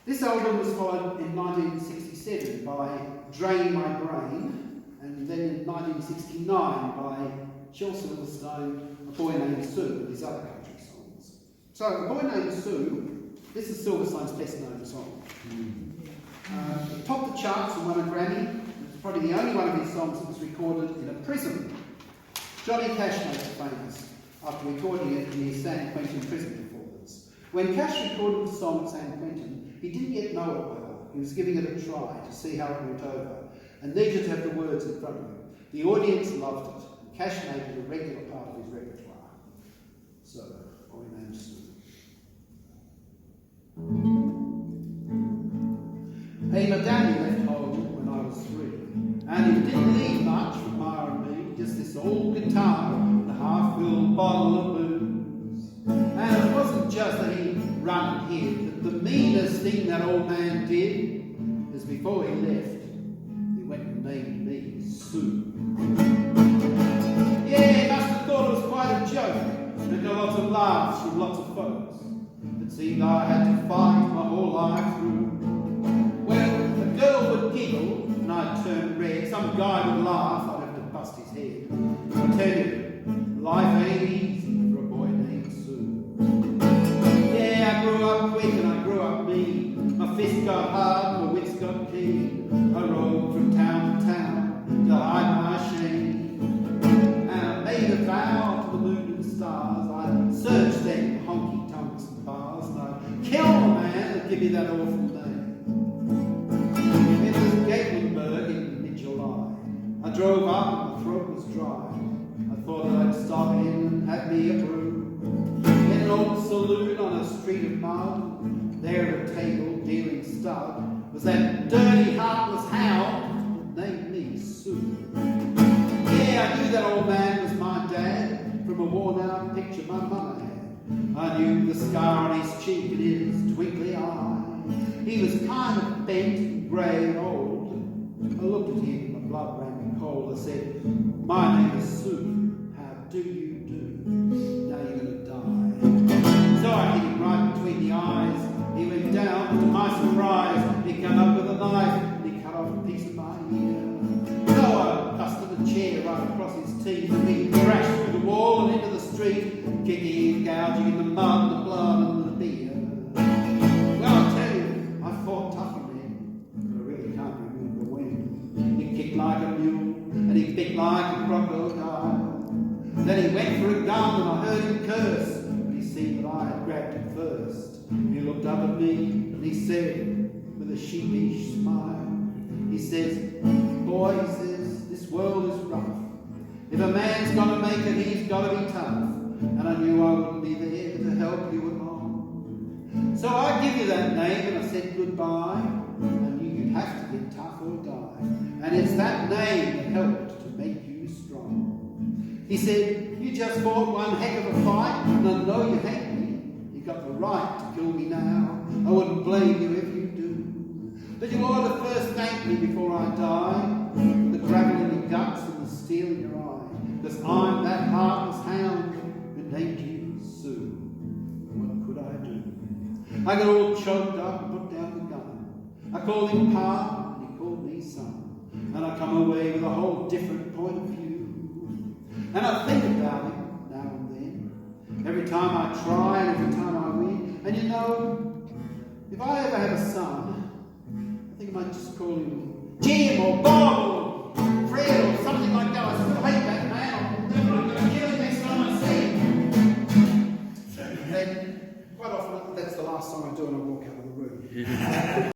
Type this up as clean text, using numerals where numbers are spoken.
This album was followed in 1967 by Drain My Brain, and then in 1969 by Shel Silverstein, A Boy Named Sue, with his other country songs. So, A Boy Named Sue, this is Silverstein's best known song. It topped the charts and won a Grammy. It's probably the only one of his songs that was recorded in a prison. Johnny Cash made it famous after recording it in his San Quentin prison performance. When Cash recorded the song at San Quentin, he didn't yet know it well. He was giving it a try to see how it went over, and needed to have the words in front of him. The audience loved it, and Cash made it a regular part of his repertoire. So, Boy Named Sue. Hey, my daddy left home when I was 3, and he didn't leave much from Ma and me, just this old guitar and a half-filled bottle of booze. And it wasn't just that he run and hid, the meanest thing that old man did is before he left, he went and named me Sue. Yeah, he must have thought it was quite a joke, and it got lots of laughs from lots of folks. It seemed I had to fight my whole life through. Well, a girl would giggle, and I'd turn red. Some guy would laugh, I'd have to bust his head. I tell you, life ain't easy for a boy named Sue. Yeah, I grew up quick and I grew up mean. My fists got hard, my wits got keen. I rode from town to town to hide my shame. And I made a vow to the moon and stars. I'd search them honky tonks and bars, and I'd kill a man that give me that awful name. I drove up and my throat was dry. I thought I'd stop in and have me a brew. In an old saloon on a street of mud, there at a table dealing stud, was that dirty, heartless hound that named me Sue. Yeah, I knew that old man was my dad from a worn-out picture my mama had. I knew the scar on his cheek and his twinkly eye. He was kind of bent and grey and old. I looked at him, my blood ran cold. I said, my name is Sue, how do you do? Now you're going to die. So I hit him right between the eyes. He went down, to my surprise. He came up with a knife, and he cut off a piece of my ear. So I busted a chair right across his teeth, and he crashed through the wall and into the street, kicking and gouging in the mud, the blood, and the beer. Well, I tell you, I fought tougher men, but I really can't remember when. He kicked like a mule, and he bit like a crocodile. Then he went for a gun, and I heard him curse, but he seen that I had grabbed him first. He looked up at me, and he said, with a sheepish smile, he says, boy, he says, this world is rough. If a man's got to make it, he's got to be tough. And I knew I wouldn't be there to help you along. So I give you that name, and I said goodbye. I knew you'd have to get tough or die. And it's that name that helped to make you strong. He said, you just fought one heck of a fight, and I know you hate me. You got the right to kill me now. I wouldn't blame you if you do. But you ought to first thank me before I die for the gravel in your guts and the steel in your eye. Because I'm that heartless hound who named you Sue. What could I do? I got all choked up and put down the gun. I called him Pa, and he called me son. And I come away with a whole different point of view. And I think about him now and then. Every time I try and every time I win. And you know, if I ever have a son, I think I might just call him Jim or Bob or Fred or something like that. I still hate that man. I'm going to kill him next time I see him. And quite often, that's the last song I do and I walk out of the room.